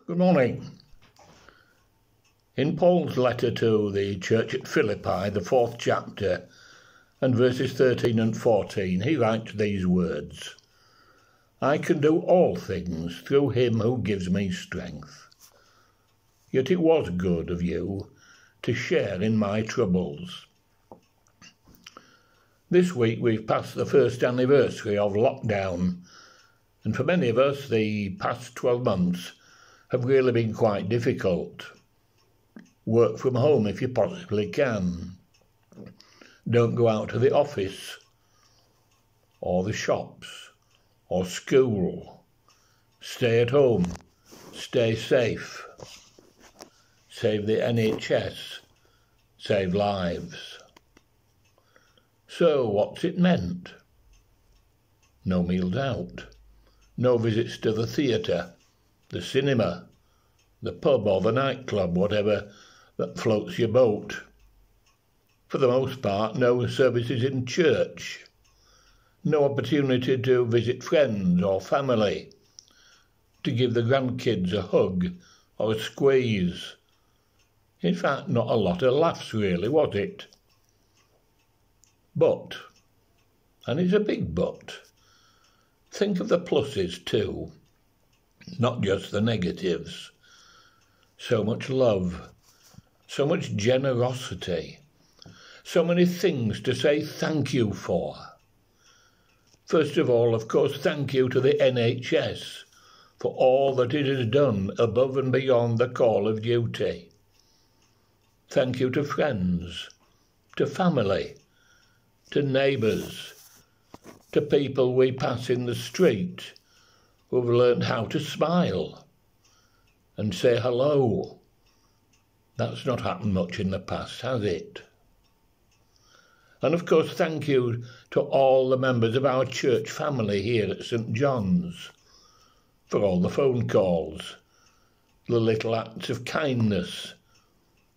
Good morning. In Paul's letter to the church at Philippi, the 4th chapter, and verses 13 and 14, he writes these words: I can do all things through him who gives me strength. Yet it was good of you to share in my troubles. This week we've passed the first anniversary of lockdown, and for many of us the past 12 months have really been quite difficult. Work from home if you possibly can. Don't go out to the office or the shops or school. Stay at home. Stay safe. Save the NHS. Save lives. So what's it meant? No meals out. No visits to the theatre, the cinema, the pub or the nightclub, whatever that floats your boat. For the most part, no services in church. No opportunity to visit friends or family, to give the grandkids a hug or a squeeze. In fact, not a lot of laughs really, was it? But, and it's a big but, think of the pluses too, not just the negatives. So much love, so much generosity, so many things to say thank you for. First of all, of course, thank you to the NHS for all that it has done above and beyond the call of duty. Thank you to friends, to family, to neighbours, to people we pass in the street who have learned how to smile and say hello. That's not happened much in the past, has it? And of course, thank you to all the members of our church family here at St John's for all the phone calls, the little acts of kindness,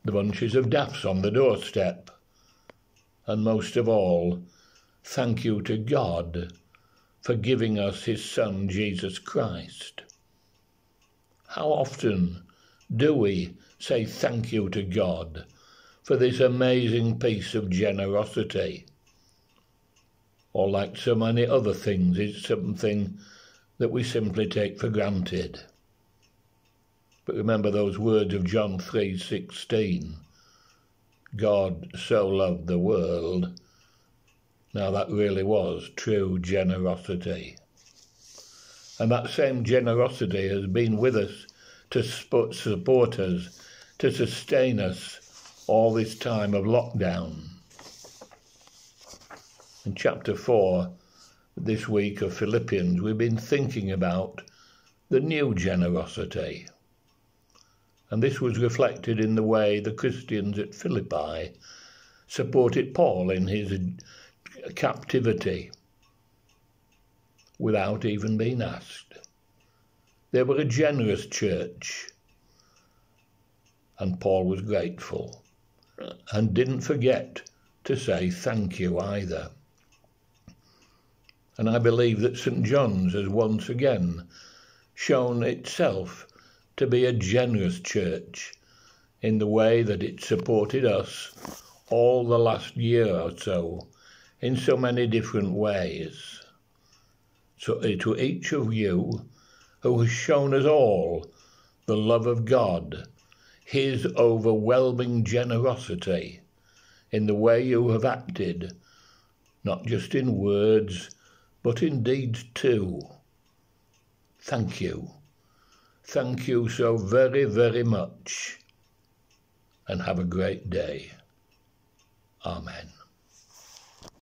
the bunches of daffs on the doorstep, and most of all, thank you to God for giving us his Son, Jesus Christ. How often do we say thank you to God for this amazing piece of generosity? Or like so many other things, it's something that we simply take for granted. But remember those words of John 3:16, God so loved the world. Now that really was true generosity. And that same generosity has been with us to support us, to sustain us all this time of lockdown. In chapter 4 this week of Philippians, we've been thinking about the new generosity. And this was reflected in the way the Christians at Philippi supported Paul in his captivity without even being asked. They were a generous church, and Paul was grateful and didn't forget to say thank you either. And I believe that St John's has once again shown itself to be a generous church in the way that it supported us all the last year or so in so many different ways. So to each of you who has shown us all the love of God, his overwhelming generosity in the way you have acted, not just in words, but in deeds too. Thank you. Thank you so very, very much, and have a great day. Amen.